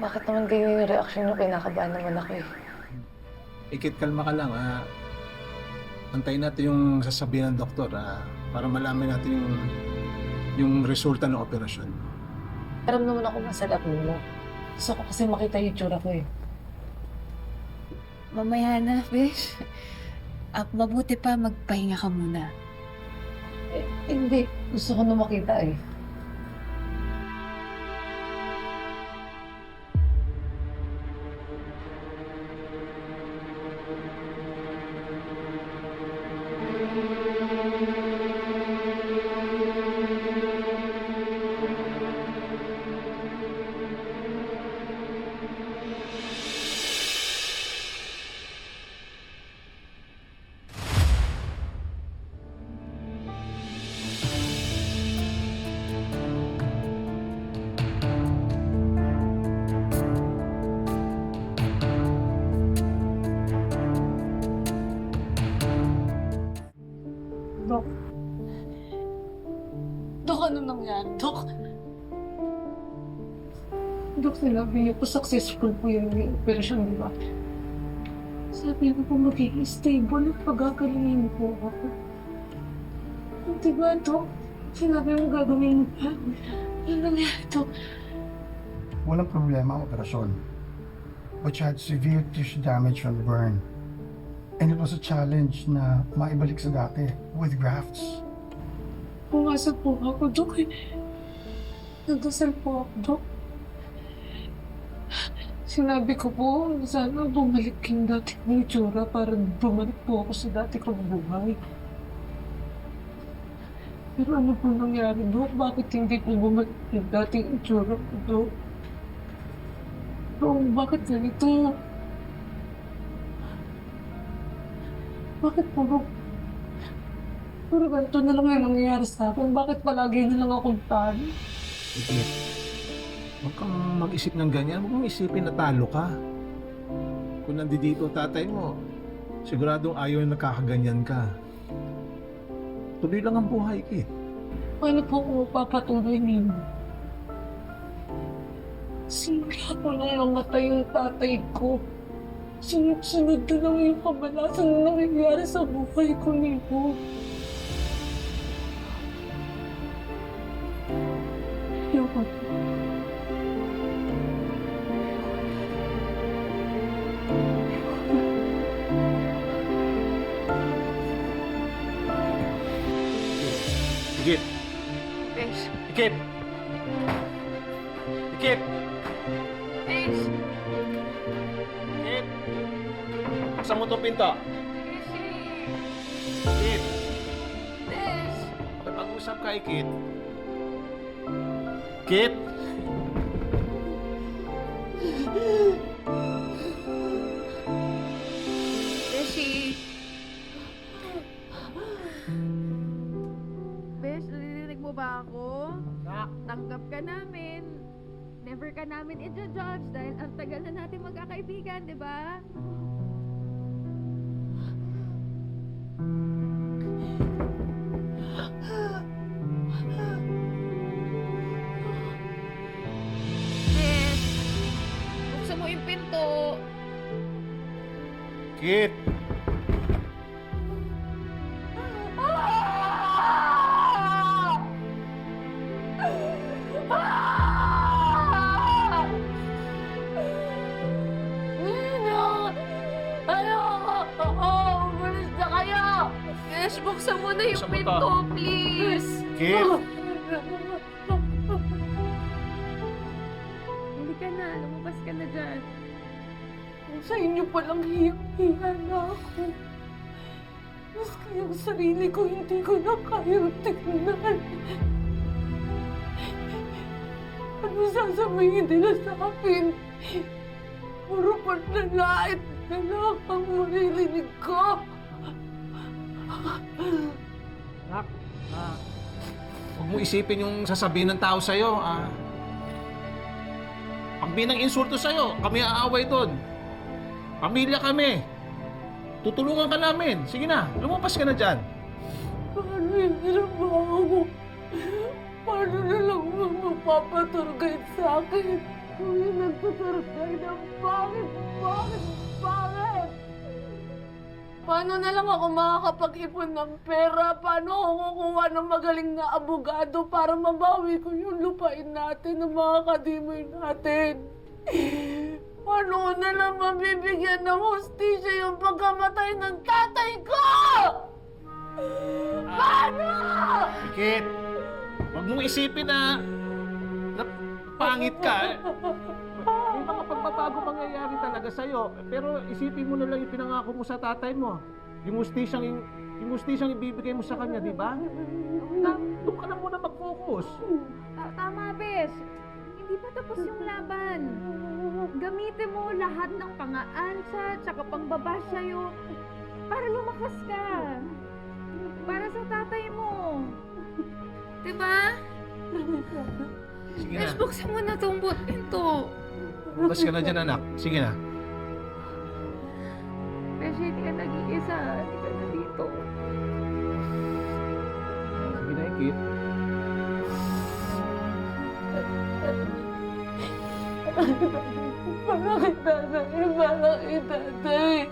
Bakit naman ganyan yung reaction niyo? Kinakabahan naman ako eh. Ikit, kalma ka lang. Antayin natin yung sasabihin ng doktor para malaman natin yung resulta ng operasyon. Aram naman ako masalap mo. Gusto ko kasi makita yung itsura ko eh. Mamaya na, Besh. Mabuti pa magpahinga ka muna. Hindi. Gusto ko na makita eh. Dok. Dok, ano nangyari? Dok. Dok, sinabi niyo po successful po yung operasyon, di ba? Sabi niyo po magiging stable at pagagalingin po ako. Di ba, Dok? Sinabi mo gagawin pa. Ano nangyari, Dok? Walang problema ang operasyon. But she had severe tissue damage from the burn. And it was a challenge na maibalik sa dati with grafts. Pumasok po ako, Dok. Nagdasal po ako, Dok. Sinabi ko po, sana bumalik yung dati kong itsura para bumalik po ako sa dati kong buhay. Pero ano po nangyari, Dok? Bakit hindi po bumalik yung dating itsura ko, Dok? Dok, bakit ganito? Bakit po, Dok? Pero ganito na lang yung nangyayari sa akin. Bakit palagi na lang akong talo? Ikit, huwag kang mag-isip ng ganyan. Huwag mong isipin na talo ka. Kung nandito tatay mo, siguradong ayaw na nakakaganyan ka. Tuloy lang ang buhay, Ikit. Paano po kung papatuloy ninyo? Simula ko nang namatay yung tatay ko. Sunod-sunod na lang yung kabalasan na nangyayari sa buhay ko nito. Ayoko. Ikit! Besh. Ikit! Ikit! Besh! Ikit! Buksan mo itong pinto. Ikit! Besh! Makipag-usap ka, Ikit. Ikit! Beshi! Besh, narinig mo ba ako? Tanggap ka namin. Never ka namin i-judge dahil ang tagal na natin magkakaibigan, di ba? Besh! Buksan mo yung pinto! Ikit! Besh, buksan mo na yung Buksan mo pinto, to. please! Ikit! Hindi ka na, lumabas ka na dyan. Sa inyo palang hiyang-hiya na ako. Maski yung sarili ko, hindi ko na kayang tignan. Ano sasabihin nila sa akin? Puro panlalait na lang ang maririnig ko. Nak, huwag mo isipin yung sasabihin ng tao sa'yo. Pag binang insulto sa'yo, kami aaway doon. Pamilya kami. Tutulungan ka namin. Sige na, lumabas ka na dyan. Paano yung trabaho mo? Paano na lang mapapaturgay sa akin? Kuya, nagtataragay ng bakit? Paano na lang ako makakapag-ipon ng pera? Paano ako kukuha ng magaling na abogado para mabawi ko yung lupain natin ng mga kadimoy natin? Paano ko na lang mabibigyan ng hustisya yung pagkamatay ng tatay ko? Paano? Pikit! Huwag mong isipin na pangit ka. May mga pagbabago mangyayari talaga sa'yo. Pero isipin mo na lang yung pinangako mo sa tatay mo. Yung hustisyang ibibigay mo sa kanya, di ba? Doon ka na muna mag-focus. Tama, Bes. Hindi pa tapos yung laban. Gamitin mo lahat ng pang-aansa tsaka pangbabash sa'yo para lumakas ka. Para sa tatay mo. Diba? Sige na. Buksan mo na tong pinto. Bas ka na dyan, anak. Sige na. Beshi, hindi ka nag-iisa. Hindi ka na dito. Sige na, Ikit. Bakit tatay?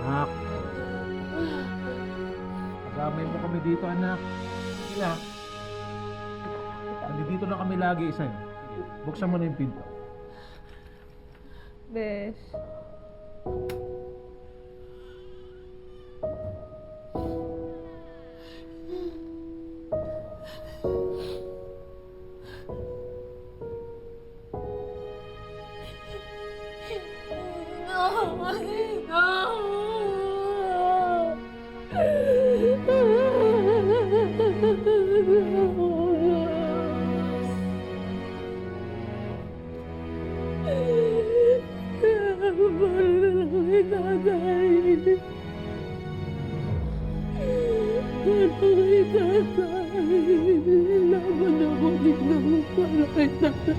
Anak. Pagamay mo kami dito, anak. Sige na. Nandito na kami lagi, isa. Buksan mo na yung pinto. Bes. Laban ako din naman para kay tatay.